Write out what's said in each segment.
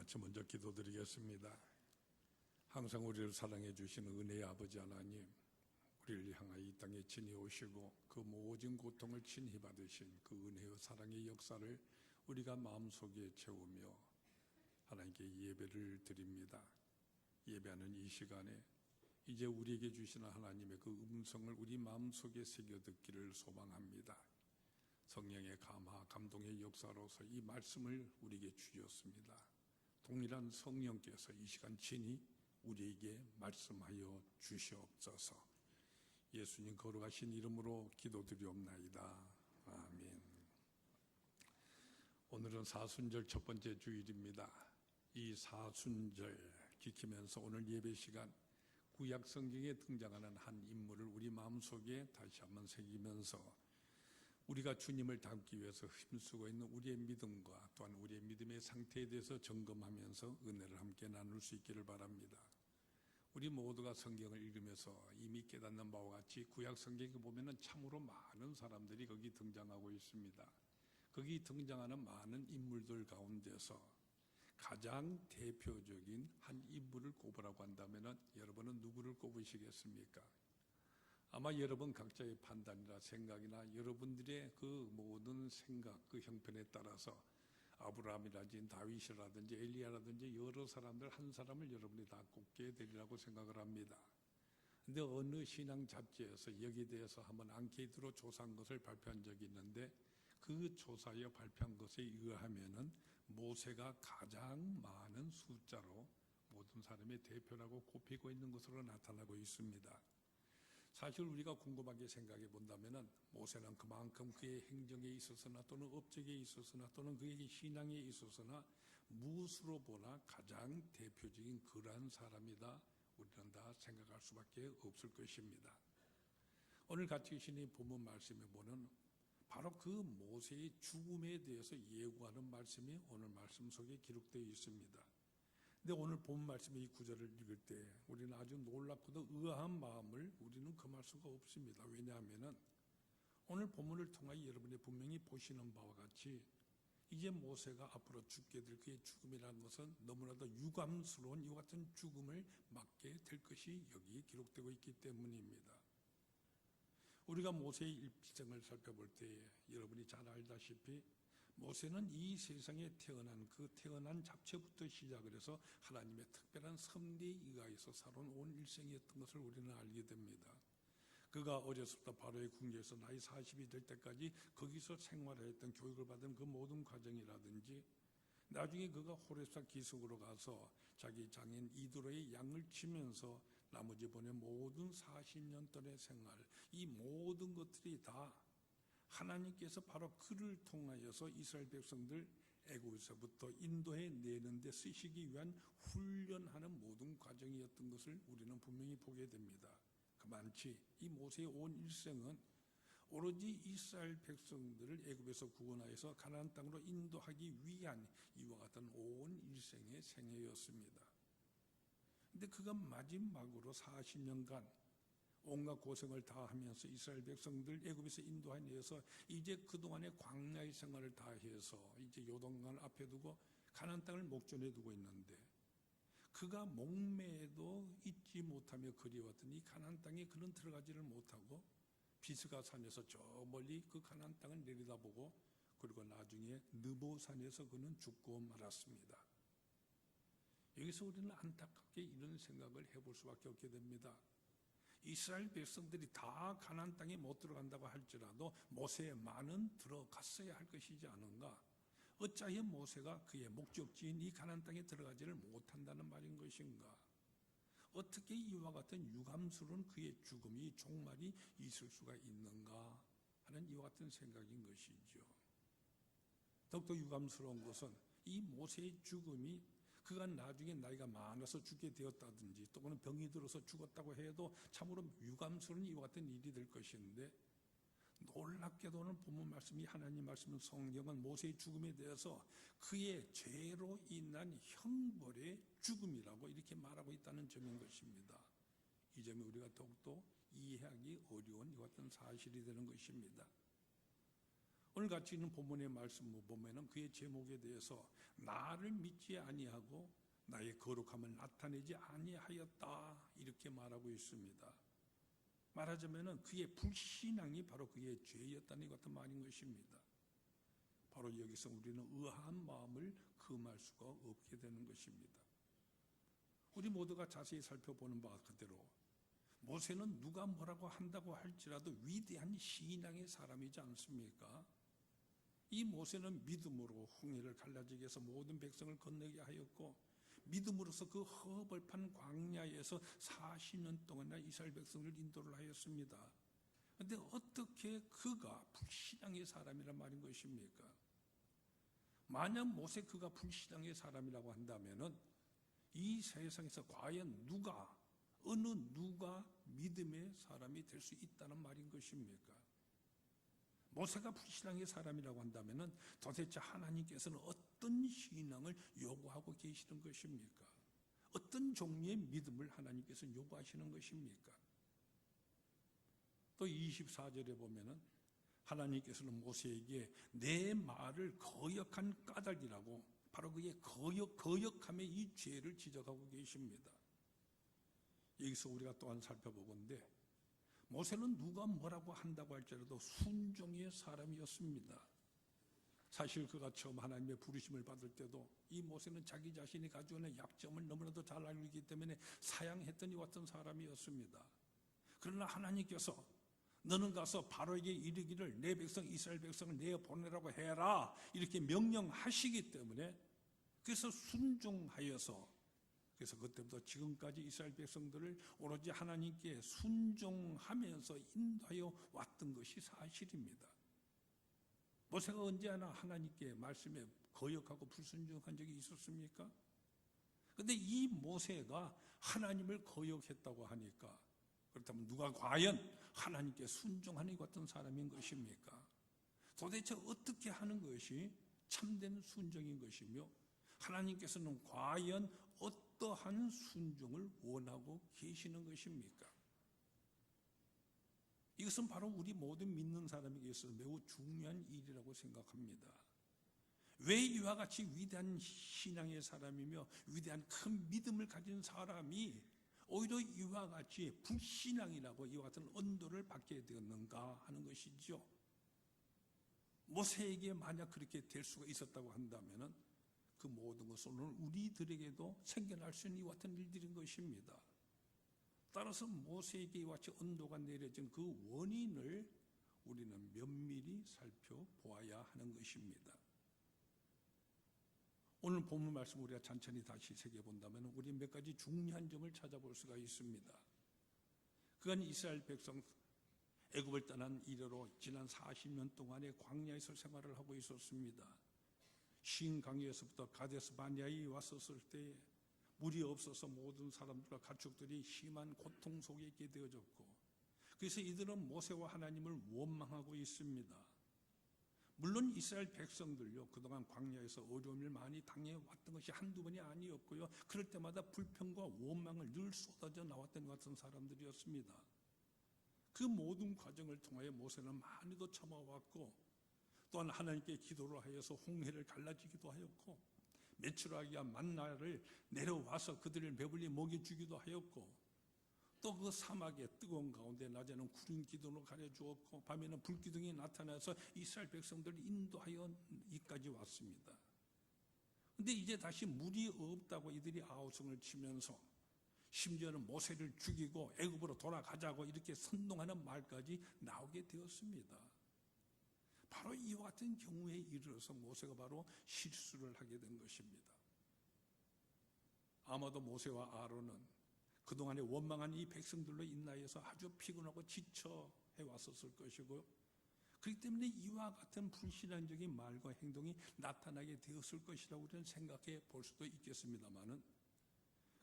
같이 먼저 기도드리겠습니다. 항상 우리를 사랑해 주시는 은혜의 아버지 하나님, 우리를 향하여 이 땅에 친히 오시고 그 모든 고통을 친히 받으신 그 은혜와 사랑의 역사를 우리가 마음속에 채우며 하나님께 예배를 드립니다. 예배하는 이 시간에 이제 우리에게 주시는 하나님의 그 음성을 우리 마음속에 새겨 듣기를 소망합니다. 성령의 감화, 감동의 역사로서 이 말씀을 우리에게 주셨습니다. 동일한 성령께서 이 시간 친히 우리에게 말씀하여 주시옵소서. 예수님 거룩하신 이름으로 기도드리옵나이다. 아멘. 오늘은 사순절 첫 번째 주일입니다. 이 사순절 지키면서 오늘 예배 시간 구약 성경에 등장하는 한 인물을 우리 마음속에 다시 한번 새기면서 우리가 주님을 닮기 위해서 힘쓰고 있는 우리의 믿음과 또한 우리의 믿음의 상태에 대해서 점검하면서 은혜를 함께 나눌 수 있기를 바랍니다. 우리 모두가 성경을 읽으면서 이미 깨닫는 바와 같이 구약 성경에 보면은 참으로 많은 사람들이 거기 등장하고 있습니다. 거기 등장하는 많은 인물들 가운데서 가장 대표적인 한 인물을 꼽으라고 한다면 여러분은 누구를 꼽으시겠습니까? 아마 여러분 각자의 판단이나 생각이나 여러분들의 그 모든 생각, 그 형편에 따라서 아브라함이라든지 다윗이라든지 엘리야라든지 여러 사람들 한 사람을 여러분이 다 꼽게 되리라고 생각을 합니다. 그런데 어느 신앙 잡지에서 여기에 대해서 한번 앙케이트로 조사한 것을 발표한 적이 있는데 그 조사에 발표한 것에 의하면은 모세가 가장 많은 숫자로 모든 사람의 대표라고 꼽히고 있는 것으로 나타나고 있습니다. 사실 우리가 궁금하게 생각해 본다면 모세는 그만큼 그의 행정에 있어서나 또는 업적에 있어서나 또는 그의 신앙에 있어서나 무엇으로 보나 가장 대표적인 그러한 사람이다. 우리는 다 생각할 수밖에 없을 것입니다. 오늘 같이 계신 이 본문 말씀에 보는 바로 그 모세의 죽음에 대해서 예고하는 말씀이 오늘 말씀 속에 기록되어 있습니다. 근데 오늘 본 말씀의 이 구절을 읽을 때 우리는 아주 놀랍고도 의아한 마음을 우리는 금할 수가 없습니다. 왜냐하면 오늘 본문을 통하여 여러분이 분명히 보시는 바와 같이 이제 모세가 앞으로 죽게 될 그의 죽음이라는 것은 너무나도 유감스러운 이와 같은 죽음을 맞게 될 것이 여기에 기록되고 있기 때문입니다. 우리가 모세의 일생을 살펴볼 때 여러분이 잘 알다시피 모세는 이 세상에 태어난 잡채부터 시작을 해서 하나님의 특별한 섭리에 의하여서 살아온 온 일생이었던 것을 우리는 알게 됩니다. 그가 어려서부터 바로의 궁전에서 나이 40이 될 때까지 거기서 생활했던 교육을 받은 그 모든 과정이라든지 나중에 그가 호렙산 기슭으로 가서 자기 장인 이드로의 양을 치면서 나머지 보낸 모든 40년 동의 생활, 이 모든 것들이 다 하나님께서 바로 그를 통하여서 이스라엘 백성들 애굽에서부터 인도해 내는 데 쓰시기 위한 훈련하는 모든 과정이었던 것을 우리는 분명히 보게 됩니다. 그만치 이 모세의 온 일생은 오로지 이스라엘 백성들을 애굽에서 구원하여서 가나안 땅으로 인도하기 위한 이와 같은 온 일생의 생애였습니다. 그런데 그가 마지막으로 40년간 온갖 고생을 다 하면서 이스라엘 백성들 애굽에서 인도하여서 이제 그동안의 광야의 생활을 다 해서 이제 요단강을 앞에 두고 가나안 땅을 목전에 두고 있는데 그가 목매도 잊지 못하며 그리웠던 이 가나안 땅에 그는 들어가지를 못하고 비스가 산에서 저 멀리 그 가나안 땅을 내려다보고 그리고 나중에 느보산에서 그는 죽고 말았습니다. 여기서 우리는 안타깝게 이런 생각을 해볼 수밖에 없게 됩니다. 이스라엘 백성들이 다 가나안 땅에 못 들어간다고 할지라도 모세만은 들어갔어야 할 것이지 않은가? 어찌하여 모세가 그의 목적지인 이 가나안 땅에 들어가지를 못한다는 말인 것인가? 어떻게 이와 같은 유감스러운 그의 죽음이 종말이 있을 수가 있는가 하는 이와 같은 생각인 것이죠. 더욱더 유감스러운 것은 이 모세의 죽음이 그가 나중에 나이가 많아서 죽게 되었다든지 또는 병이 들어서 죽었다고 해도 참으로 유감스러운 이와 같은 일이 될 것인데 놀랍게도 오늘 본문 말씀이 하나님 말씀은 성경은 모세의 죽음에 대해서 그의 죄로 인한 형벌의 죽음이라고 이렇게 말하고 있다는 점인 것입니다. 이 점이 우리가 더욱더 이해하기 어려운 이와 같은 사실이 되는 것입니다. 오늘 같이 있는 본문의 말씀을 보면은 그의 제목에 대해서 나를 믿지 아니하고 나의 거룩함을 나타내지 아니하였다 이렇게 말하고 있습니다. 말하자면은 그의 불신앙이 바로 그의 죄였다는 것 같은 말인 것입니다. 바로 여기서 우리는 의아한 마음을 금할 수가 없게 되는 것입니다. 우리 모두가 자세히 살펴보는 바와 그대로 모세는 누가 뭐라고 한다고 할지라도 위대한 신앙의 사람이지 않습니까? 이 모세는 믿음으로 홍해를 갈라지게 해서 모든 백성을 건너게 하였고 믿음으로써 그 허벌판 광야에서 40년 동안이나 이스라엘 백성을 인도를 하였습니다. 그런데 어떻게 그가 불신앙의 사람이란 말인 것입니까? 만약 모세 그가 불신앙의 사람이라고 한다면은 이 세상에서 과연 어느 누가 믿음의 사람이 될 수 있다는 말인 것입니까? 모세가 불신앙의 사람이라고 한다면은 도대체 하나님께서는 어떤 신앙을 요구하고 계시는 것입니까? 어떤 종류의 믿음을 하나님께서 요구하시는 것입니까? 또 24절에 보면은 하나님께서는 모세에게 내 말을 거역한 까닭이라고 바로 그의 거역함의 이 죄를 지적하고 계십니다. 여기서 우리가 또한 살펴보건대 모세는 누가 뭐라고 한다고 할지라도 순종의 사람이었습니다. 사실 그가 처음 하나님의 부르심을 받을 때도 이 모세는 자기 자신이 가지고 있는 약점을 너무나도 잘 알고 있기 때문에 사양했던 이와 같은 사람이었습니다. 그러나 하나님께서 너는 가서 바로에게 이르기를 내 백성 이스라엘 백성을 내보내라고 해라 이렇게 명령하시기 때문에 그래서 순종하여서 그래서 그때부터 지금까지 이스라엘 백성들을 오로지 하나님께 순종하면서 인도하여 왔던 것이 사실입니다. 모세가 언제 하나 하나님께 말씀에 거역하고 불순종한 적이 있었습니까? 그런데 이 모세가 하나님을 거역했다고 하니까 그렇다면 누가 과연 하나님께 순종하는 것 같은 사람인 것입니까? 도대체 어떻게 하는 것이 참된 순종인 것이며 하나님께서는 과연 어떠한 순종을 원하고 계시는 것입니까? 이것은 바로 우리 모든 믿는 사람에게 있어서 매우 중요한 일이라고 생각합니다. 왜 이와 같이 위대한 신앙의 사람이며 위대한 큰 믿음을 가진 사람이 오히려 이와 같이 불신앙이라고 이와 같은 언도를 받게 되었는가 하는 것이죠. 모세에게 만약 그렇게 될 수가 있었다고 한다면 그 모든 것은 오늘 우리들에게도 생겨날 수 있는 이와 같은 일들인 것입니다. 따라서 모세에게 이와 같이 언도가 내려진 그 원인을 우리는 면밀히 살펴보아야 하는 것입니다. 오늘 본문 말씀 우리가 천천히 다시 새겨본다면 우리 몇 가지 중요한 점을 찾아볼 수가 있습니다. 그건 이스라엘 백성 애굽을 떠난 이래로 지난 40년 동안의 광야에서 생활을 하고 있었습니다. 신 강에서부터 가데스 바네아에 왔었을 때에 물이 없어서 모든 사람들과 가축들이 심한 고통 속에 있게 되어졌고 그래서 이들은 모세와 하나님을 원망하고 있습니다. 물론 이스라엘 백성들요 그동안 광야에서 어려움을 많이 당해왔던 것이 한두 번이 아니었고요 그럴 때마다 불평과 원망을 늘 쏟아져 나왔던 것 같은 사람들이었습니다. 그 모든 과정을 통하여 모세는 많이도 참아왔고 또한 하나님께 기도를 하여서 홍해를 갈라지기도 하였고 메추라기와 만나를 내려와서 그들을 배불리 먹여주기도 하였고 또 그 사막의 뜨거운 가운데 낮에는 구름 기둥으로 가려주었고 밤에는 불기둥이 나타나서 이스라엘 백성들을 인도하여 이까지 왔습니다. 그런데 이제 다시 물이 없다고 이들이 아우성을 치면서 심지어는 모세를 죽이고 애굽으로 돌아가자고 이렇게 선동하는 말까지 나오게 되었습니다. 바로 이와 같은 경우에 이르러서 모세가 바로 실수를 하게 된 것입니다. 아마도 모세와 아론은 그동안에 원망한 이 백성들로 인하여서 아주 피곤하고 지쳐 해왔었을 것이고 그렇기 때문에 이와 같은 불신앙적인 말과 행동이 나타나게 되었을 것이라고 우리는 생각해 볼 수도 있겠습니다만은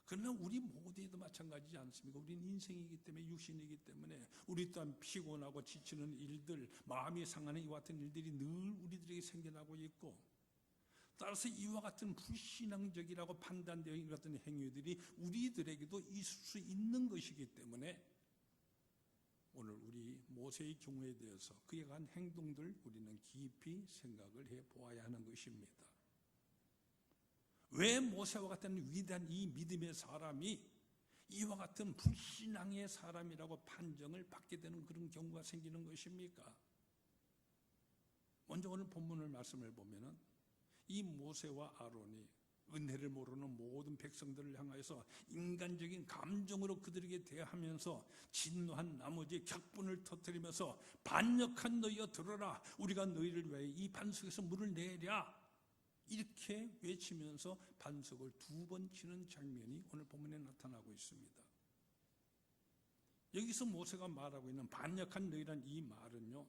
그러나 우리 모두에도 마찬가지지 않습니까? 우리는 인생이기 때문에 육신이기 때문에 우리 또한 피곤하고 지치는 일들 마음이 상하는 이와 같은 일들이 늘 우리들에게 생겨나고 있고 따라서 이와 같은 불신앙적이라고 판단되어 있는 같은 행위들이 우리들에게도 있을 수 있는 것이기 때문에 오늘 우리 모세의 경우에 대해서 그에 관한 행동들 우리는 깊이 생각을 해보아야 하는 것입니다. 왜 모세와 같은 위대한 이 믿음의 사람이 이와 같은 불신앙의 사람이라고 판정을 받게 되는 그런 경우가 생기는 것입니까? 먼저 오늘 본문을 말씀을 보면은 이 모세와 아론이 은혜를 모르는 모든 백성들을 향하여서 인간적인 감정으로 그들에게 대하면서 진노한 나머지 격분을 터뜨리면서 반역한 너희여 들어라, 우리가 너희를 위하여 이 반석에서 물을 내랴, 이렇게 외치면서 반석을 2번 치는 장면이 오늘 본문에 나타나고 있습니다. 여기서 모세가 말하고 있는 반역한 너희란 이 말은요,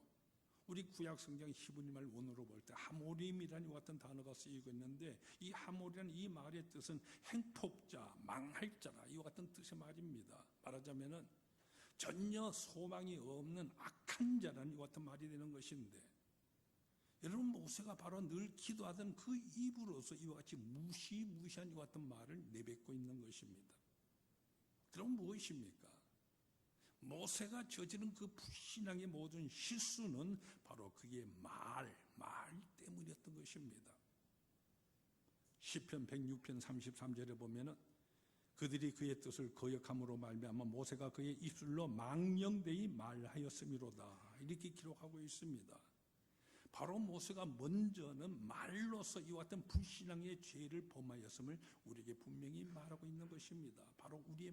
우리 구약성경 히브리 말 원어로 볼 때 하모림이라는 이 같은 단어가 쓰이고 있는데, 이 하모리라는 이 말의 뜻은 행폭자, 망할 자라, 이와 같은 뜻의 말입니다. 말하자면은 전혀 소망이 없는 악한 자라는 이와 같은 말이 되는 것인데, 여러분 모세가 바로 늘 기도하던 그 입으로서 이와 같이 무시무시한 이와 같은 말을 내뱉고 있는 것입니다. 그럼 무엇입니까? 모세가 저지른 그 불신앙의 모든 실수는 바로 그의 말 때문이었던 것입니다. 시편 106편 33절에 보면은 그들이 그의 뜻을 거역함으로 말미암아 모세가 그의 입술로 망령되이 말하였음이로다, 이렇게 기록하고 있습니다. 바로 모세가 먼저는 말로서 이와 같은 불신앙의 죄를 범하였음을 우리에게 분명히 말하고 있는 것입니다. 바로 우리의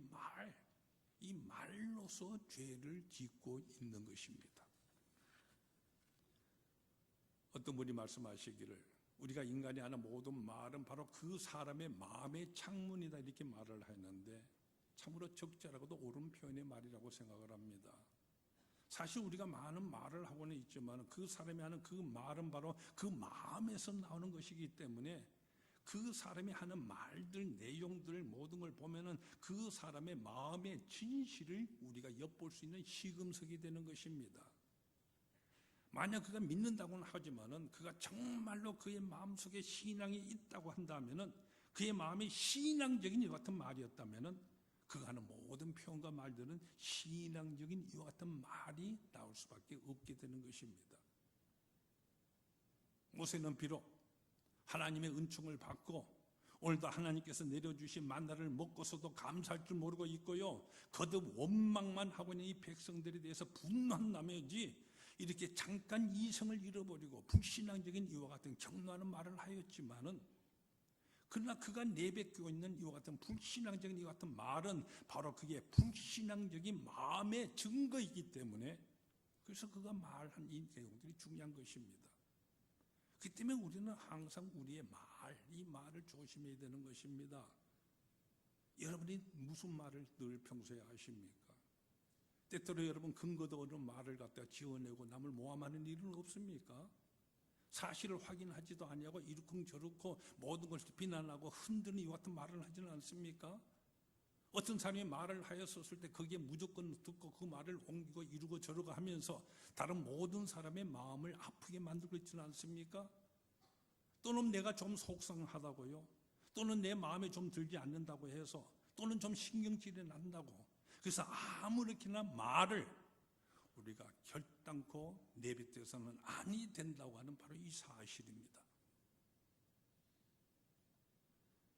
이 말로서 죄를 짓고 있는 것입니다. 어떤 분이 말씀하시기를 우리가 인간이 하는 모든 말은 바로 그 사람의 마음의 창문이다, 이렇게 말을 했는데 참으로 적절하고도 옳은 표현의 말이라고 생각을 합니다. 사실 우리가 많은 말을 하고는 있지만 그 사람이 하는 그 말은 바로 그 마음에서 나오는 것이기 때문에 그 사람이 하는 말들, 내용들 모든 걸 보면은 그 사람의 마음의 진실을 우리가 엿볼 수 있는 시금석이 되는 것입니다. 만약 그가 믿는다고는 하지만은 그가 정말로 그의 마음속에 신앙이 있다고 한다면은, 그의 마음이 신앙적인 이와 같은 말이었다면은 그가 하는 모든 표현과 말들은 신앙적인 이와 같은 말이 나올 수밖에 없게 되는 것입니다. 모세는 비록 하나님의 은총을 받고 오늘도 하나님께서 내려주신 만나를 먹고서도 감사할 줄 모르고 있고요, 거듭 원망만 하고 있는 이 백성들에 대해서 분노한 나머지 이렇게 잠깐 이성을 잃어버리고 불신앙적인 이와 같은 격노하는 말을 하였지만은, 그러나 그가 내뱉고 있는 이와 같은 불신앙적인 이와 같은 말은 바로 그의 불신앙적인 마음의 증거이기 때문에, 그래서 그가 말한 이 내용들이 중요한 것입니다. 그렇기 때문에 우리는 항상 우리의 이 말을 조심해야 되는 것입니다. 여러분이 무슨 말을 늘 평소에 하십니까? 때때로 여러분 근거도 없는 말을 갖다가 지어내고 남을 모함하는 일은 없습니까? 사실을 확인하지도 아니하고 이렇고 모든 것을 비난하고 흔드는 이와 같은 말을 하지는 않습니까? 어떤 사람이 말을 하였었을 때 거기에 무조건 듣고 그 말을 옮기고 이루고 저루고 하면서 다른 모든 사람의 마음을 아프게 만들고 있지는 않습니까? 또는 내가 좀 속상하다고요, 또는 내 마음에 좀 들지 않는다고 해서, 또는 좀 신경질이 난다고, 그래서 아무렇게나 말을 우리가 결단코 내뱉어서는 아니 된다고 하는 바로 이 사실입니다.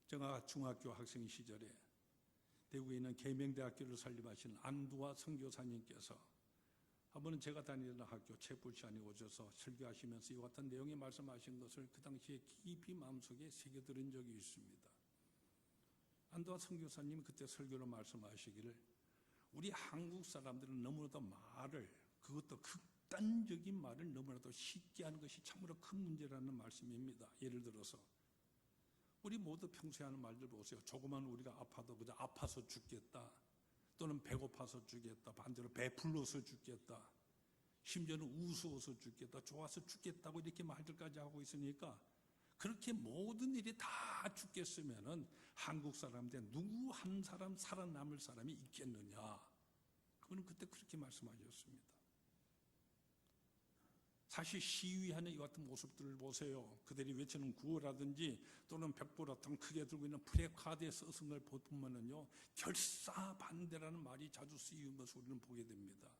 제가 중학교 학생 시절에 대구에 있는 계명대학교를 설립하신 안두화 선교사님께서 한 번은 제가 다니던 학교 체부 시간에 오셔서 설교하시면서 이와 같은 내용의 말씀하신 것을 그 당시에 깊이 마음속에 새겨들은 적이 있습니다. 안두화 선교사님이 그때 설교로 말씀하시기를 우리 한국 사람들은 너무나도 말을, 그것도 극단적인 말을 너무나도 쉽게 하는 것이 참으로 큰 문제라는 말씀입니다. 예를 들어서 우리 모두 평소에 하는 말들 보세요. 조그만 우리가 아파도 그저 아파서 죽겠다, 또는 배고파서 죽겠다, 반대로 배불러서 죽겠다, 심지어는 우스워서 죽겠다, 좋아서 죽겠다고 이렇게 말들까지 하고 있으니까, 그렇게 모든 일이 다 죽겠으면은 한국 사람들 누구 한 사람 살아남을 사람이 있겠느냐, 그분은 그때 그렇게 말씀하셨습니다. 사실 시위하는 이 같은 모습들을 보세요. 그들이 외치는 구호라든지 또는 벽보라통 크게 들고 있는 프레카드에 써쓴 걸 보면은요, 결사반대라는 말이 자주 쓰이는 것을 우리는 보게 됩니다.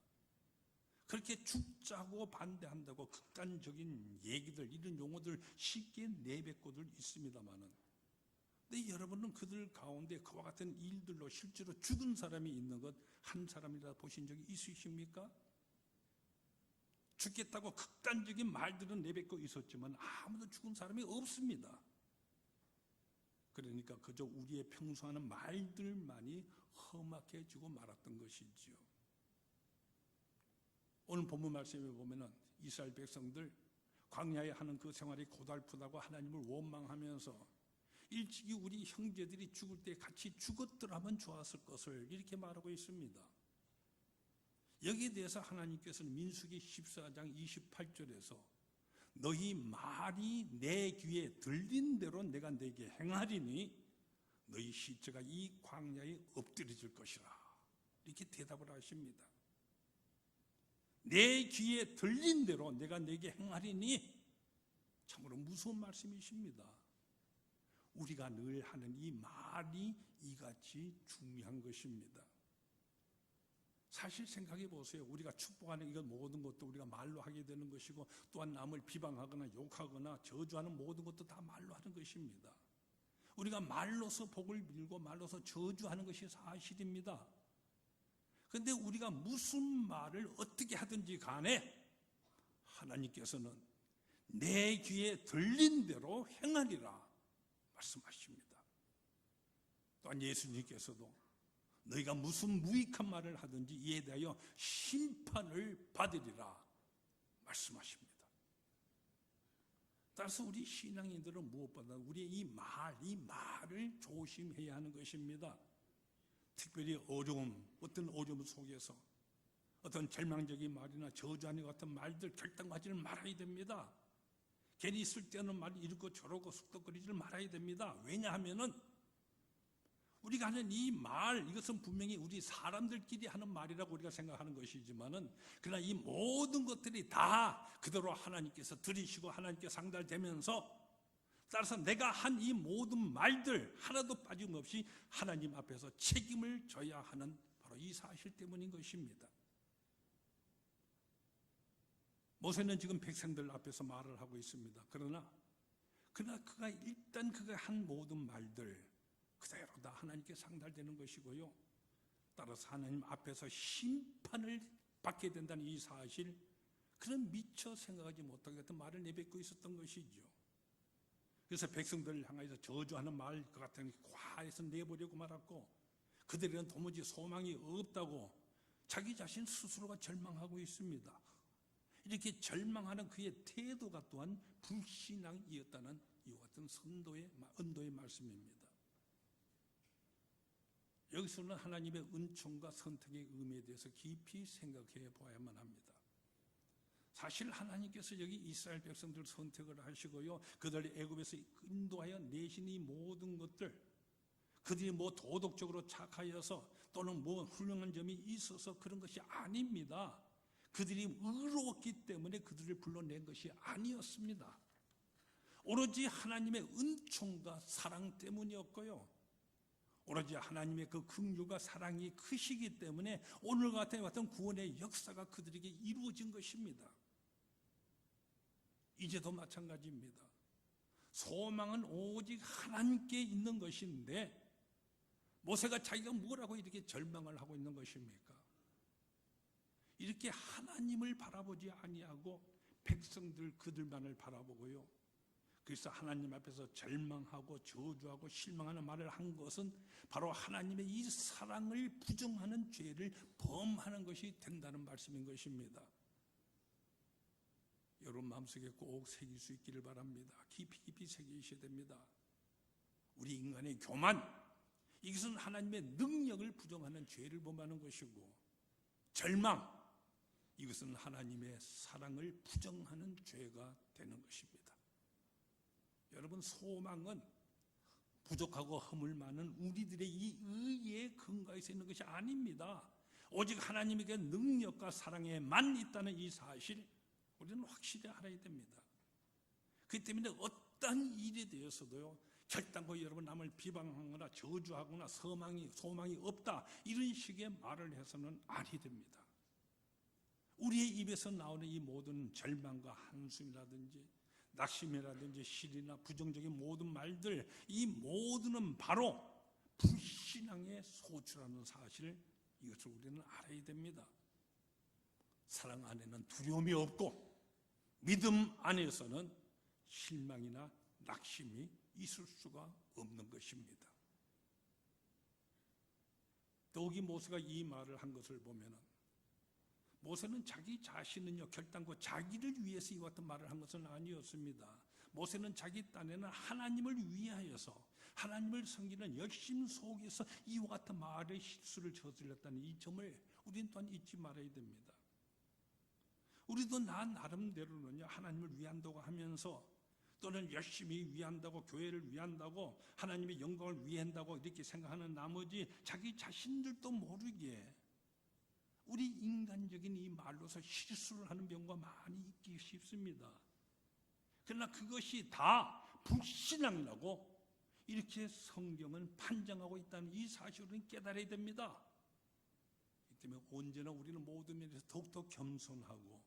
그렇게 죽자고 반대한다고 극단적인 얘기들, 이런 용어들 쉽게 내뱉고들 있습니다만은, 근데 여러분은 그들 가운데 그와 같은 일들로 실제로 죽은 사람이 있는 것 한 사람이라도 보신 적이 있으십니까? 죽겠다고 극단적인 말들은 내뱉고 있었지만 아무도 죽은 사람이 없습니다. 그러니까 그저 우리의 평소하는 말들만이 험악해지고 말았던 것이지요. 오늘 본문 말씀에 보면은 이스라엘 백성들 광야에 하는 그 생활이 고달프다고 하나님을 원망하면서 일찍이 우리 형제들이 죽을 때 같이 죽었더라면 좋았을 것을 이렇게 말하고 있습니다. 여기에 대해서 하나님께서는 민수기 14장 28절에서 너희 말이 내 귀에 들린 대로 내가 네게 행하리니 너희 시체가 이 광야에 엎드려질 것이라, 이렇게 대답을 하십니다. 내 귀에 들린 대로 내가 네게 행하리니, 참으로 무서운 말씀이십니다. 우리가 늘 하는 이 말이 이같이 중요한 것입니다. 사실 생각해 보세요. 우리가 축복하는 이것 모든 것도 우리가 말로 하게 되는 것이고, 또한 남을 비방하거나 욕하거나 저주하는 모든 것도 다 말로 하는 것입니다. 우리가 말로서 복을 빌고 말로서 저주하는 것이 사실입니다. 그런데 우리가 무슨 말을 어떻게 하든지 간에 하나님께서는 내 귀에 들린 대로 행하리라 말씀하십니다. 또한 예수님께서도 너희가 무슨 무익한 말을 하든지 이에 대하여 심판을 받으리라 말씀하십니다. 따라서 우리 신앙인들은 무엇보다 우리의 이 말을 조심해야 하는 것입니다. 특별히 어떤 어려움 속에서 어떤 절망적인 말이나 저주하는 것 같은 말들 결단하지를 말아야 됩니다. 괜히 쓸데없는 말 이러고 저러고 쑥덕거리지를 말아야 됩니다. 왜냐하면은 우리가 하는 이 말, 이것은 분명히 우리 사람들끼리 하는 말이라고 우리가 생각하는 것이지만은, 그러나 이 모든 것들이 다 그대로 하나님께서 들으시고 하나님께 상달되면서, 따라서 내가 한 이 모든 말들 하나도 빠짐없이 하나님 앞에서 책임을 져야 하는 바로 이 사실 때문인 것입니다. 모세는 지금 백성들 앞에서 말을 하고 있습니다. 그러나 그가 일단 그가 한 모든 말들 그대로 다 하나님께 상달되는 것이고요. 따라서 하나님 앞에서 심판을 받게 된다는 이 사실, 그는 미처 생각하지 못하게 같은 말을 내뱉고 있었던 것이죠. 그래서 백성들을 향해서 저주하는 말 그 같은 과해서 내버리고 말았고, 그들에는 도무지 소망이 없다고 자기 자신 스스로가 절망하고 있습니다. 이렇게 절망하는 그의 태도가 또한 불신앙이었다는 이와 같은 언도의 말씀입니다. 여기서는 하나님의 은총과 선택의 의미에 대해서 깊이 생각해 보아야만 합니다. 사실 하나님께서 여기 이스라엘 백성들 선택을 하시고요, 그들을 애굽에서 인도하여 내신 이 모든 것들, 그들이 뭐 도덕적으로 착하여서 또는 뭐 훌륭한 점이 있어서 그런 것이 아닙니다. 그들이 의로웠기 때문에 그들을 불러낸 것이 아니었습니다. 오로지 하나님의 은총과 사랑 때문이었고요, 오로지 하나님의 그 긍휼과 사랑이 크시기 때문에 오늘과 같은 구원의 역사가 그들에게 이루어진 것입니다. 이제도 마찬가지입니다. 소망은 오직 하나님께 있는 것인데, 모세가 자기가 뭐라고 이렇게 절망을 하고 있는 것입니까? 이렇게 하나님을 바라보지 아니하고 백성들 그들만을 바라보고요, 그래서 하나님 앞에서 절망하고 저주하고 실망하는 말을 한 것은 바로 하나님의 이 사랑을 부정하는 죄를 범하는 것이 된다는 말씀인 것입니다. 여러분 마음속에 꼭 새길 수 있기를 바랍니다. 깊이 새기셔야 됩니다. 우리 인간의 교만, 이것은 하나님의 능력을 부정하는 죄를 범하는 것이고, 절망, 이것은 하나님의 사랑을 부정하는 죄가 되는 것입니다. 여러분, 소망은 부족하고 허물 많은 우리들의 이 의에 근거해서 있는 것이 아닙니다. 오직 하나님에게 능력과 사랑에만 있다는 이 사실, 우리는 확실히 알아야 됩니다. 그렇기 때문에 어떤 일에 대해서도요, 결단코 여러분 남을 비방하거나 저주하거나 소망이 없다 이런 식의 말을 해서는 아니 됩니다. 우리의 입에서 나오는 이 모든 절망과 한숨이라든지 낙심이라든지 실이나 부정적인 모든 말들, 이 모두는 바로 불신앙의 소추라는 사실을, 이것을 우리는 알아야 됩니다. 사랑 안에는 두려움이 없고 믿음 안에서는 실망이나 낙심이 있을 수가 없는 것입니다. 더욱이 모세가 이 말을 한 것을 보면, 모세는 자기 자신은요 결단코 자기를 위해서 이와 같은 말을 한 것은 아니었습니다. 모세는 자기 딴에는 하나님을 위하여서 하나님을 섬기는 열심 속에서 이와 같은 말의 실수를 저질렀다는 이 점을 우리는 또한 잊지 말아야 됩니다. 우리도 나 나름대로는요 하나님을 위한다고 하면서, 또는 열심히 위한다고, 교회를 위한다고, 하나님의 영광을 위한다고 이렇게 생각하는 나머지 자기 자신들도 모르게 우리 인간적인 이 말로서 실수를 하는 경우가 많이 있기 쉽습니다. 그러나 그것이 다 불신앙이라고 이렇게 성경은 판정하고 있다는 이 사실을 깨달아야 됩니다. 이 때문에 언제나 우리는 모든 면에서 더욱더 겸손하고,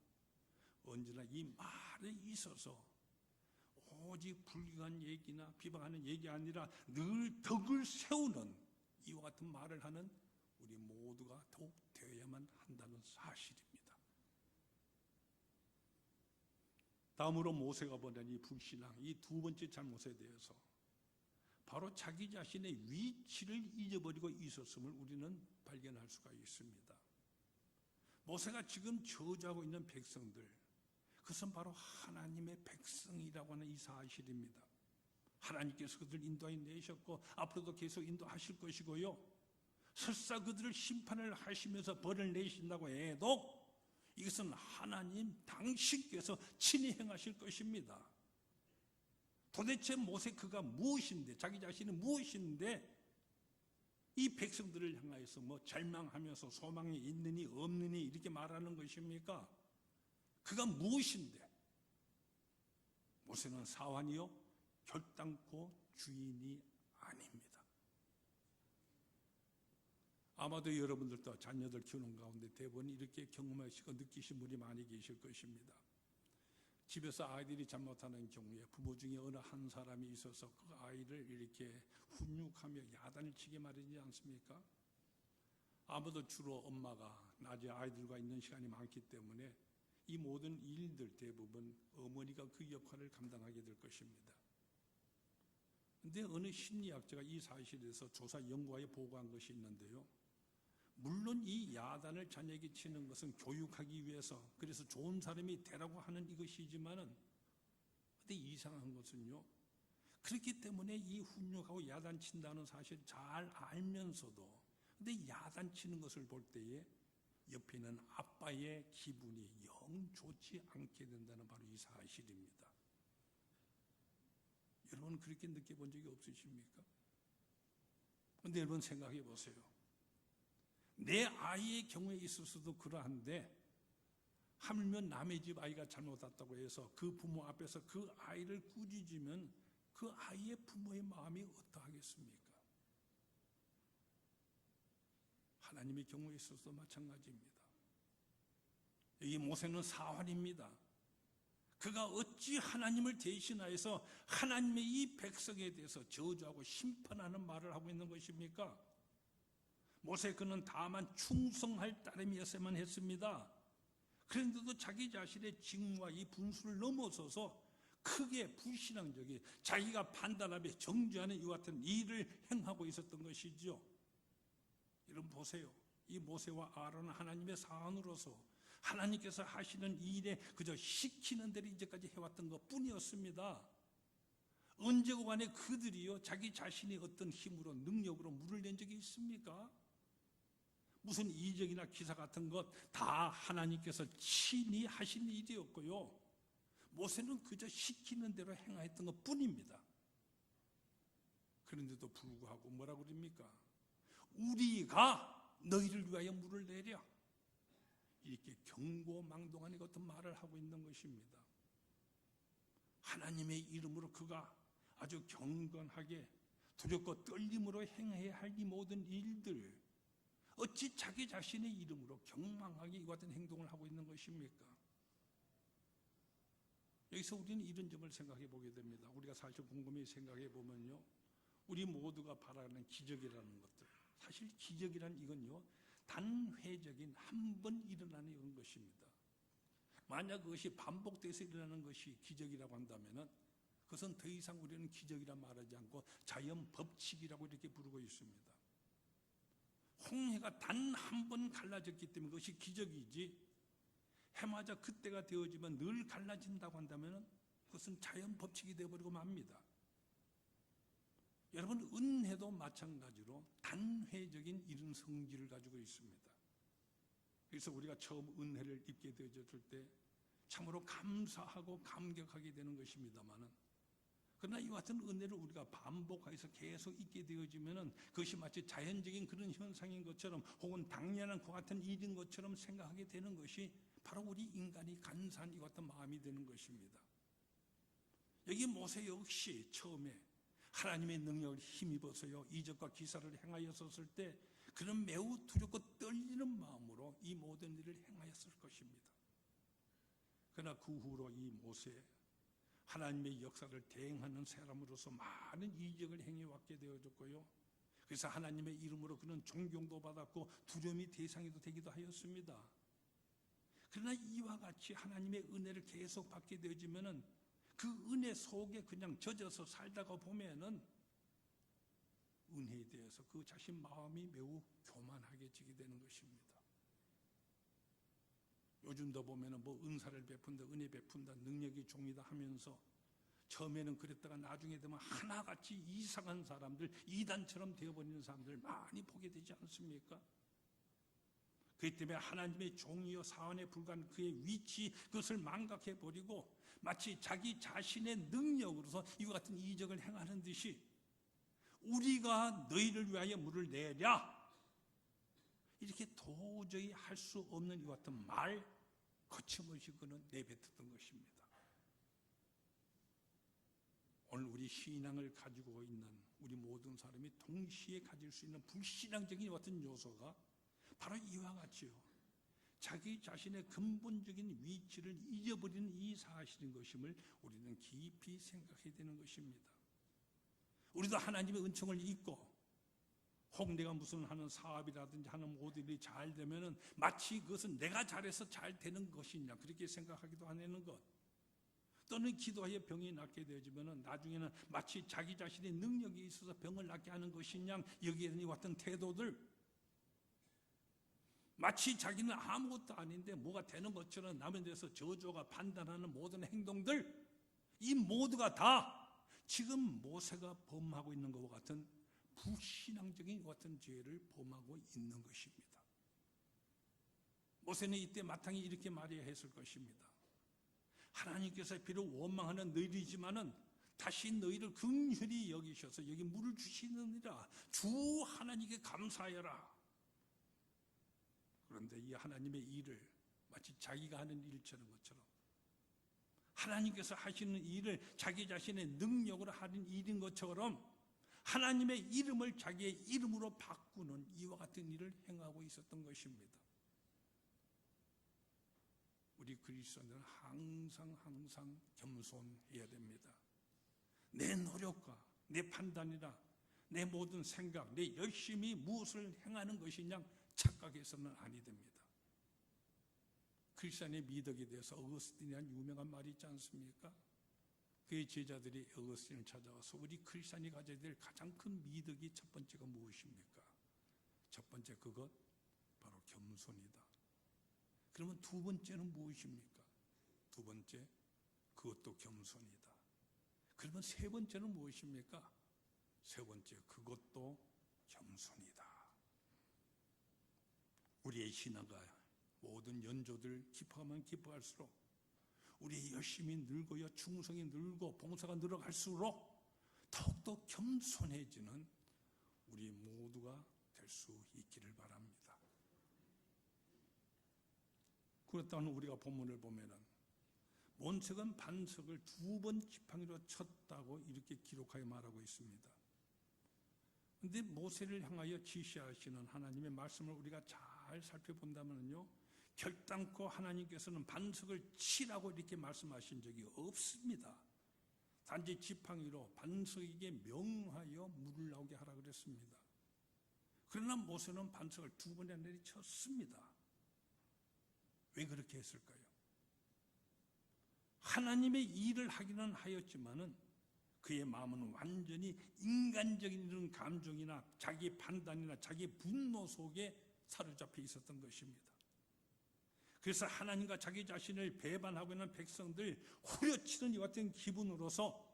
언제나 이 말에 있어서 오직 불리한 얘기나 비방하는 얘기 아니라 늘 덕을 세우는 이와 같은 말을 하는 우리 모두가 더욱 되어야만 한다는 사실입니다. 다음으로 모세가 보낸 이 불신앙, 이 두 번째 잘못에 대해서 바로 자기 자신의 위치를 잊어버리고 있었음을 우리는 발견할 수가 있습니다. 모세가 지금 저주하고 있는 백성들, 그것은 바로 하나님의 백성이라고 하는 이 사실입니다. 하나님께서 그들을 인도해 내셨고 앞으로도 계속 인도하실 것이고요, 설사 그들을 심판을 하시면서 벌을 내신다고 해도 이것은 하나님 당신께서 친히 행하실 것입니다. 도대체 모세 그가 무엇인데, 자기 자신이 무엇인데 이 백성들을 향하여서 뭐 절망하면서 소망이 있느니 없느니 이렇게 말하는 것입니까? 그가 무엇인데? 모세는 사환이요 결단코 주인이 아닙니다. 아마도 여러분들도 자녀들 키우는 가운데 대부분 이렇게 경험하시고 느끼신 분이 많이 계실 것입니다. 집에서 아이들이 잘못하는 경우에 부모 중에 어느 한 사람이 있어서 그 아이를 이렇게 훈육하며 야단을 치게 마련이지 않습니까? 아무도 주로 엄마가 낮에 아이들과 있는 시간이 많기 때문에 이 모든 일들 대부분 어머니가 그 역할을 감당하게 될 것입니다. 그런데 어느 심리학자가 이 사실에 대해서 조사 연구하여 보고한 것이 있는데요, 물론 이 야단을 자녀에게 치는 것은 교육하기 위해서, 그래서 좋은 사람이 되라고 하는 이것이지만은, 근데 이상한 것은요, 그렇기 때문에 이 훈육하고 야단 친다는 사실 잘 알면서도 근데 야단 치는 것을 볼 때에 옆에 있는 아빠의 기분이 영 좋지 않게 된다는 바로 이 사실입니다. 여러분 그렇게 느껴본 적이 없으십니까? 그런데 여러분 생각해 보세요. 내 아이의 경우에 있어서도 그러한데, 하물며 남의 집 아이가 잘못했다고 해서 그 부모 앞에서 그 아이를 꾸짖으면 그 아이의 부모의 마음이 어떠하겠습니까? 하나님의 경우에 있어서도 마찬가지입니다. 이 모세는 사환입니다. 그가 어찌 하나님을 대신하여서 하나님의 이 백성에 대해서 저주하고 심판하는 말을 하고 있는 것입니까? 모세 그는 다만 충성할 따름이었어야만 했습니다. 그런데도 자기 자신의 직무와 이 분수를 넘어서서 크게 불신앙적인, 자기가 판단하며 정죄하는 이와 같은 일을 행하고 있었던 것이죠. 여러분 보세요. 이 모세와 아론은 하나님의 사안으로서 하나님께서 하시는 일에 그저 시키는 대로 이제까지 해왔던 것 뿐이었습니다. 언제고 간에 그들이요 자기 자신의 어떤 힘으로 능력으로 물을 낸 적이 있습니까? 무슨 이적이나 기사 같은 것 다 하나님께서 친히 하신 일이었고요, 모세는 그저 시키는 대로 행하였던 것 뿐입니다. 그런데도 불구하고 뭐라고 그럽니까? 우리가 너희를 위하여 물을 내려, 이렇게 경고망동한 것같은 말을 하고 있는 것입니다. 하나님의 이름으로 그가 아주 경건하게 두렵고 떨림으로 행해야 할 이 모든 일들, 어찌 자기 자신의 이름으로 경망하게 이와 같은 행동을 하고 있는 것입니까? 여기서 우리는 이런 점을 생각해 보게 됩니다. 우리가 사실 곰곰이 생각해 보면요, 우리 모두가 바라는 기적이라는 것들, 사실 기적이란 이건요, 단회적인 한 번 일어나는 이런 것입니다. 만약 그것이 반복돼서 일어나는 것이 기적이라고 한다면은 그것은 더 이상 우리는 기적이라 말하지 않고 자연 법칙이라고 이렇게 부르고 있습니다. 홍해가 단 한 번 갈라졌기 때문에 그것이 기적이지, 해마다 그때가 되어지면 늘 갈라진다고 한다면 그것은 자연 법칙이 되어버리고 맙니다. 여러분, 은혜도 마찬가지로 단회적인 이런 성질을 가지고 있습니다. 그래서 우리가 처음 은혜를 입게 되어졌을 때 참으로 감사하고 감격하게 되는 것입니다만은, 그러나 이와 같은 은혜를 우리가 반복해서 계속 있게 되어지면은 그것이 마치 자연적인 그런 현상인 것처럼 혹은 당연한 그 같은 일인 것처럼 생각하게 되는 것이 바로 우리 인간이 간사한 이와 같은 마음이 되는 것입니다. 여기 모세 역시 처음에 하나님의 능력을 힘입어서요 이적과 기사를 행하였었을 때 그는 매우 두렵고 떨리는 마음으로 이 모든 일을 행하였을 것입니다. 그러나 그 후로 이 모세, 하나님의 역사를 대행하는 사람으로서 많은 이적을 행해왔게 되어졌고요, 그래서 하나님의 이름으로 그는 존경도 받았고 두려움이 대상이 되기도 하였습니다. 그러나 이와 같이 하나님의 은혜를 계속 받게 되어지면은 그 은혜 속에 그냥 젖어서 살다가 보면은 은혜에 대해서 그 자신 마음이 매우 교만하게 되는 것입니다. 요즘도 보면은 뭐 은사를 베푼다, 은혜 베푼다, 능력이 종이다 하면서 처음에는 그랬다가 나중에 되면 하나같이 이상한 사람들, 이단처럼 되어버리는 사람들 많이 보게 되지 않습니까? 그렇기 때문에 하나님의 종이요 사원에 불과한 그의 위치, 그것을 망각해버리고 마치 자기 자신의 능력으로서 이와 같은 이적을 행하는 듯이 우리가 너희를 위하여 물을 내랴, 이렇게 도저히 할 수 없는 이와 같은 말, 거침없이 그는 내뱉었던 것입니다. 오늘 우리 신앙을 가지고 있는 우리 모든 사람이 동시에 가질 수 있는 불신앙적인 이와 같은 요소가 바로 이와 같이요, 자기 자신의 근본적인 위치를 잊어버리는 이 사실인 것임을 우리는 깊이 생각해야 되는 것입니다. 우리도 하나님의 은총을 잊고 혹 내가 무슨 하는 사업이라든지 하는 모든 일이 잘 되면은 마치 그것은 내가 잘해서 잘 되는 것이냐 그렇게 생각하기도 하는 것, 또는 기도하여 병이 낫게 되어지면은 나중에는 마치 자기 자신의 능력이 있어서 병을 낫게 하는 것이냐 여기에 대한 같은 태도들, 마치 자기는 아무것도 아닌데 뭐가 되는 것처럼 남에 대해서 저주가 판단하는 모든 행동들, 이 모두가 다 지금 모세가 범하고 있는 것과 같은 불신앙적인 같은 죄를 범하고 있는 것입니다. 모세는 이때 마땅히 이렇게 말해야 했을 것입니다. 하나님께서 비록 원망하는 너희들이지만은 다시 너희를 긍휼히 여기셔서 여기 물을 주시느니라, 주 하나님께 감사하여라. 그런데 이 하나님의 일을 마치 자기가 하는 일처럼 것처럼, 하나님께서 하시는 일을 자기 자신의 능력으로 하는 일인 것처럼 하나님의 이름을 자기의 이름으로 바꾸는 이와 같은 일을 행하고 있었던 것입니다. 우리 그리스도인들은 항상 겸손해야 됩니다. 내 노력과 내 판단이나 내 모든 생각, 내 열심히 무엇을 행하는 것이냐 착각해서는 아니 됩니다. 크리스천의 미덕에 대해서 어거스틴이 한 유명한 말이 있지 않습니까? 그의 제자들이 어거스틴을 찾아와서 우리 크리스천이 가져야 될 가장 큰 미덕이 첫 번째가 무엇입니까? 첫 번째, 그것 바로 겸손이다. 그러면 두 번째는 무엇입니까? 두 번째, 그것도 겸손이다. 그러면 세 번째는 무엇입니까? 세 번째, 그것도 겸손이다. 우리의 신앙과 모든 연조들 깊어가면 깊어갈수록 우리의 열심이 늘고요, 충성이 늘고 봉사가 늘어갈수록 더욱더 겸손해지는 우리 모두가 될 수 있기를 바랍니다. 그렇다면 우리가 본문을 보면은 몬색은 반석을 2번 지팡이로 쳤다고 이렇게 기록하여 말하고 있습니다. 그런데 모세를 향하여 지시하시는 하나님의 말씀을 우리가 잘 살펴본다면요, 결단코 하나님께서는 반석을 치라고 이렇게 말씀하신 적이 없습니다. 단지 지팡이로 반석에게 명하여 물을 나오게 하라 그랬습니다. 그러나 모세는 반석을 2번이나 내리쳤습니다. 왜 그렇게 했을까요? 하나님의 일을 하기는 하였지만은 그의 마음은 완전히 인간적인 이런 감정이나 자기 판단이나 자기 분노 속에 사로잡혀 있었던 것입니다. 그래서 하나님과 자기 자신을 배반하고 있는 백성들 후려치는 이와 같은 기분으로서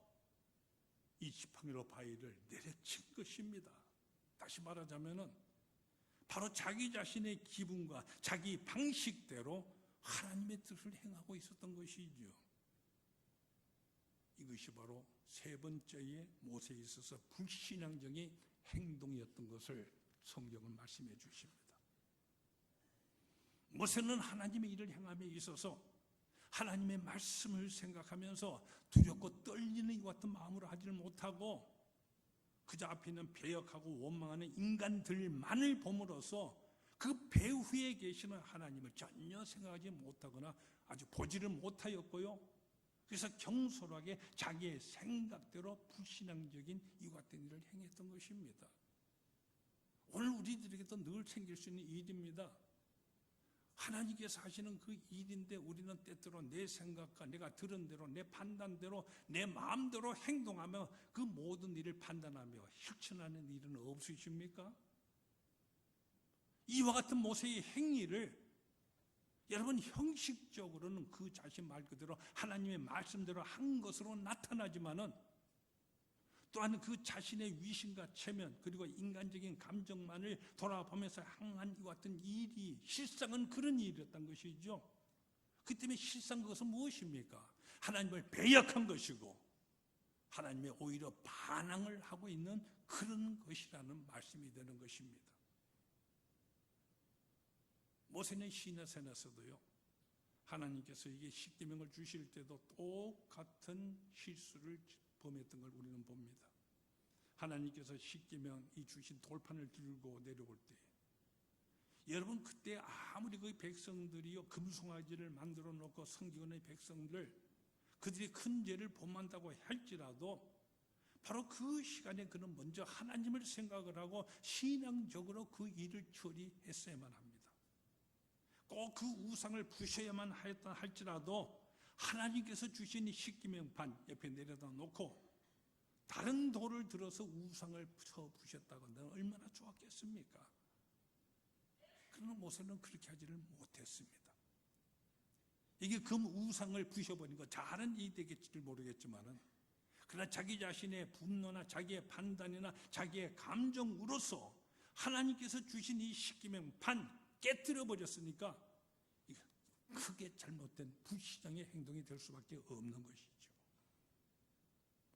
이 지팡이로 바위를 내려친 것입니다. 다시 말하자면은 바로 자기 자신의 기분과 자기 방식대로 하나님의 뜻을 행하고 있었던 것이죠. 이것이 바로 3번째의 모세에 있어서 불신앙적인 행동이었던 것을 성경은 말씀해 주십니다. 모세는 하나님의 일을 행함에 있어서 하나님의 말씀을 생각하면서 두렵고 떨리는 이 같은 마음으로 하지를 못하고 그저 앞에 있는 배역하고 원망하는 인간들만을 봄으로써 그 배후에 계시는 하나님을 전혀 생각하지 못하거나 아주 보지를 못하였고요. 그래서 경솔하게 자기의 생각대로 불신앙적인 이와 같은 일을 행했던 것입니다. 오늘 우리들에게도 늘 생길 수 있는 일입니다. 하나님께서 하시는 그 일인데 우리는 때때로 내 생각과 내가 들은 대로 내 판단대로 내 마음대로 행동하며 그 모든 일을 판단하며 실천하는 일은 없으십니까? 이와 같은 모세의 행위를 여러분 형식적으로는 그 자신 말 그대로 하나님의 말씀대로 한 것으로 나타나지만은 또한 그 자신의 위신과 체면 그리고 인간적인 감정만을 돌아보면서 행한 이와 같은 일이 실상은 그런 일이었던 것이죠. 그 때문에 실상 그것은 무엇입니까? 하나님을 배역한 것이고 하나님의 오히려 반항을 하고 있는 그런 것이라는 말씀이 되는 것입니다. 모세는 시내산에서도요, 하나님께서 이게 십계명을 주실 때도 똑같은 실수를 범했던 걸 우리는 봅니다. 하나님께서 십계명 이 주신 돌판을 들고 내려올 때 여러분 그때 아무리 그 백성들이요 금송아지를 만들어 놓고 섬기는 백성들 그들이 큰 죄를 범한다고 할지라도 바로 그 시간에 그는 먼저 하나님을 생각을 하고 신앙적으로 그 일을 처리했어야만 합니다. 꼭 그 우상을 부셔야만 하였다 할지라도 하나님께서 주신 이 십계명판 옆에 내려다 놓고 다른 돌을 들어서 우상을 쳐 부셨다고 한다면 얼마나 좋았겠습니까? 그러나 모세는 그렇게 하지를 못했습니다. 이게 금 우상을 부셔버린 거 잘은 일이 되겠지를 모르겠지만은 그러나 자기 자신의 분노나 자기의 판단이나 자기의 감정으로서 하나님께서 주신 이 십계명판 깨뜨려 버렸으니까 크게 잘못된 불신앙의 행동이 될 수밖에 없는 것이죠.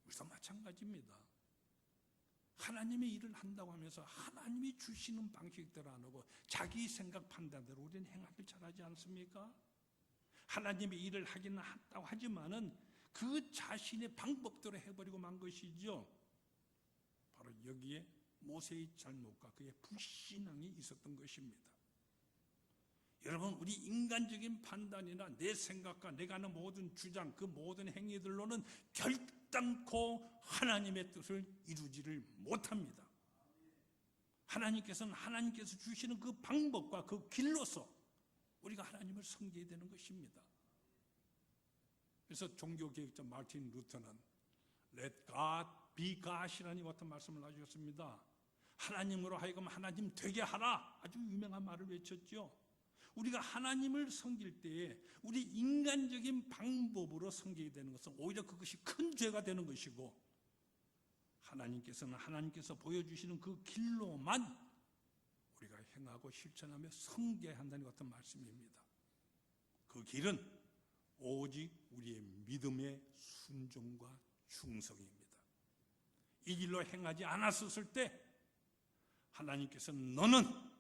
우리도 마찬가지입니다. 하나님의 일을 한다고 하면서 하나님이 주시는 방식대로 안 하고 자기 생각 판단대로 우리는 행하길 잘하지 않습니까? 하나님의 일을 하기는 한다고 하지만은 그 자신의 방법대로 해버리고 만 것이죠. 바로 여기에 모세의 잘못과 그의 불신앙이 있었던 것입니다. 여러분 우리 인간적인 판단이나 내 생각과 내가 하는 모든 주장 그 모든 행위들로는 결단코 하나님의 뜻을 이루지를 못합니다. 하나님께서는 하나님께서 주시는 그 방법과 그 길로서 우리가 하나님을 섬겨야 되는 것입니다. 그래서 종교개혁자 마틴 루터는 Let God be God이라는 같은 말씀을 하셨습니다. 하나님으로 하여금 하나님 되게 하라 아주 유명한 말을 외쳤죠. 우리가 하나님을 섬길 때에 우리 인간적인 방법으로 섬기게 되는 것은 오히려 그것이 큰 죄가 되는 것이고 하나님께서는 하나님께서 보여주시는 그 길로만 우리가 행하고 실천하며 섬겨야 한다는 같은 말씀입니다. 그 길은 오직 우리의 믿음의 순종과 충성입니다. 이 길로 행하지 않았었을 때 하나님께서는 너는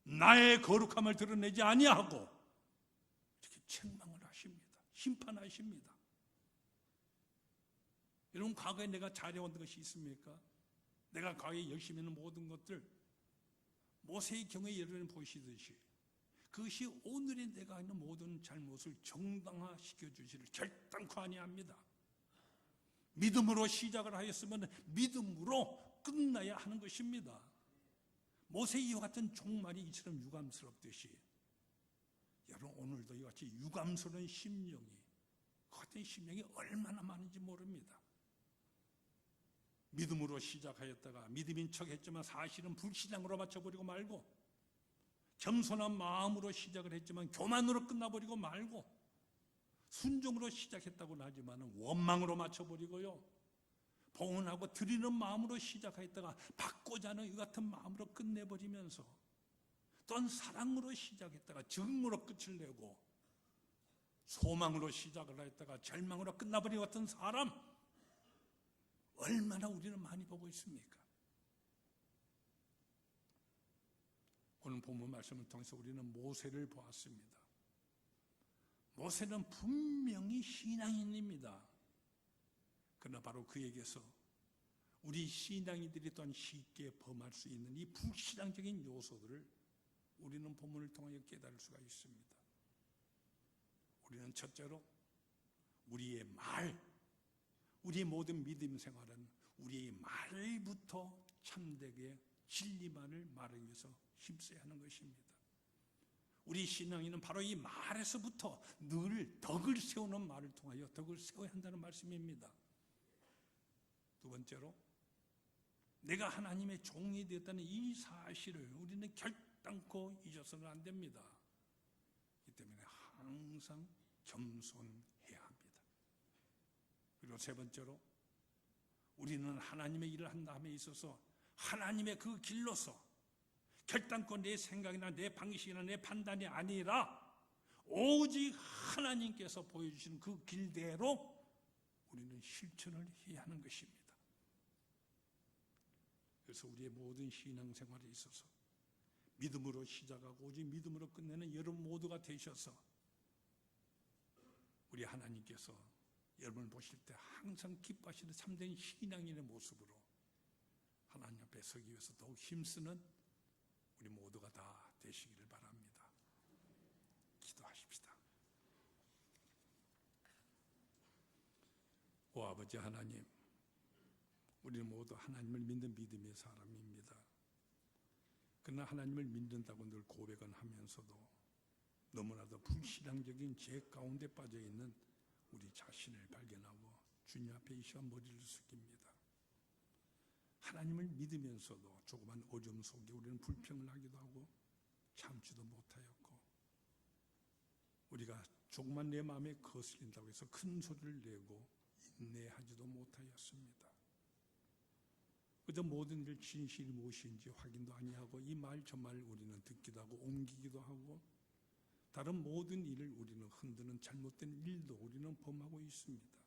나의 거룩함을 드러내지 아니하고 이렇게 책망을 하십니다. 심판하십니다. 여러분 과거에 내가 잘해온 것이 있습니까? 내가 과거에 열심히 하는 모든 것들, 모세의 경우에 여러분이 보시듯이 그것이 오늘의 내가 하는 모든 잘못을 정당화시켜 주시를 결단코 아니합니다. 믿음으로 시작을 하였으면 믿음으로 끝나야 하는 것입니다. 모세의 이와 같은 종말이 이처럼 유감스럽듯이 여러분 오늘도 이같이 유감스러운 심령이, 그 같은 심령이 얼마나 많은지 모릅니다. 믿음으로 시작하였다가 믿음인 척 했지만 사실은 불신앙으로 맞춰버리고 말고, 겸손한 마음으로 시작을 했지만 교만으로 끝나버리고 말고, 순종으로 시작했다고는 하지만 원망으로 맞춰버리고요, 봉헌하고 드리는 마음으로 시작했다가 받고자 하는 이 같은 마음으로 끝내버리면서, 또한 사랑으로 시작했다가 증오로 끝을 내고, 소망으로 시작을 했다가 절망으로 끝나버린 같은 사람, 얼마나 우리는 많이 보고 있습니까? 오늘 본문 말씀을 통해서 우리는 모세를 보았습니다. 모세는 분명히 신앙인입니다. 그러나 바로 그에게서 우리 신앙인들이 또한 쉽게 범할 수 있는 이 불신앙적인 요소들을 우리는 본문을 통하여 깨달을 수가 있습니다. 우리는 첫째로 우리의 말, 우리의 모든 믿음 생활은 우리의 말부터 참되게 진리만을 말하기 위해서 힘써야 하는 것입니다. 우리 신앙인은 바로 이 말에서부터 늘 덕을 세우는 말을 통하여 덕을 세워야 한다는 말씀입니다. 두 번째로 내가 하나님의 종이 되었다는 이 사실을 우리는 결단코 잊어서는 안 됩니다. 이 때문에 항상 겸손해야 합니다. 그리고 세 번째로 우리는 하나님의 일을 한다함에 있어서 하나님의 그 길로서 결단코 내 생각이나 내 방식이나 내 판단이 아니라 오직 하나님께서 보여주시는 그 길대로 우리는 실천을 해야 하는 것입니다. 그래서 우리의 모든 신앙생활에 있어서 믿음으로 시작하고 오직 믿음으로 끝내는 여러분 모두가 되셔서 우리 하나님께서 여러분을 보실 때 항상 기뻐하시는 참된 신앙인의 모습으로 하나님 앞에 서기 위해서 더욱 힘쓰는 우리 모두가 다 되시기를 바랍니다. 기도하십시다. 오 아버지 하나님, 우리는 모두 하나님을 믿는 믿음의 사람입니다. 그러나 하나님을 믿는다고 늘 고백은 하면서도 너무나도 불신앙적인 죄 가운데 빠져있는 우리 자신을 발견하고 주님 앞에 이 시간 머리를 숙입니다. 하나님을 믿으면서도 조그만 오점 속에 우리는 불평을 하기도 하고 참지도 못하였고, 우리가 조그만 내 마음에 거슬린다고 해서 큰 소리를 내고 인내하지도 못하였습니다. 그저 모든 일 진실이 무엇인지 확인도 아니하고 이 말 저 말 우리는 듣기도 하고 옮기기도 하고 다른 모든 일을 우리는 흔드는 잘못된 일도 우리는 범하고 있습니다.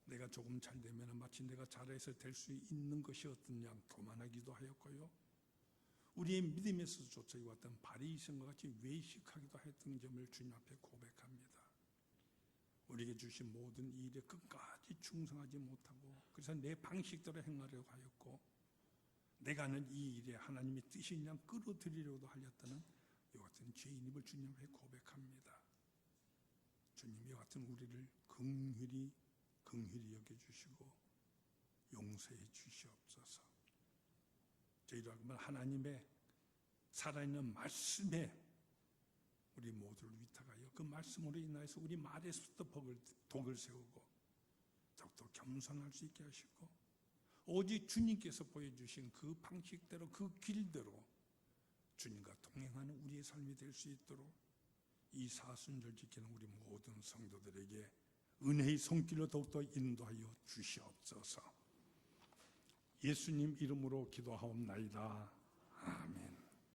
내가 조금 잘 되면 마치 내가 잘해서 될 수 있는 것이 어떠냐 교만하기도 하였고요, 우리의 믿음에서조차 이와 같은 바리새인과 같이 외식하기도 했던 점을 주님 앞에 고백합니다. 우리에게 주신 모든 일에 끝까지 충성하지 못하고 그래서 내 방식대로 행하려고 하였고 내가 하는 이 일에 하나님의 뜻이 그냥 끌어들이려고 하였다는 이와 같은 죄인임을 주님 앞에 고백합니다. 주님 이와 같은 우리를 긍휼히 여겨주시고 용서해 주시옵소서. 저희도 하나님의 살아있는 말씀에 우리 모두를 위탁하여 그 말씀으로 인하여서 우리 말에서부터 독을 세우고 더욱더 겸손할 수 있게 하시고 오직 주님께서 보여주신 그 방식대로 그 길대로 주님과 동행하는 우리의 삶이 될 수 있도록 이 사순절 지키는 우리 모든 성도들에게 은혜의 손길로 더욱더 인도하여 주시옵소서. 예수님 이름으로 기도하옵나이다. 아멘.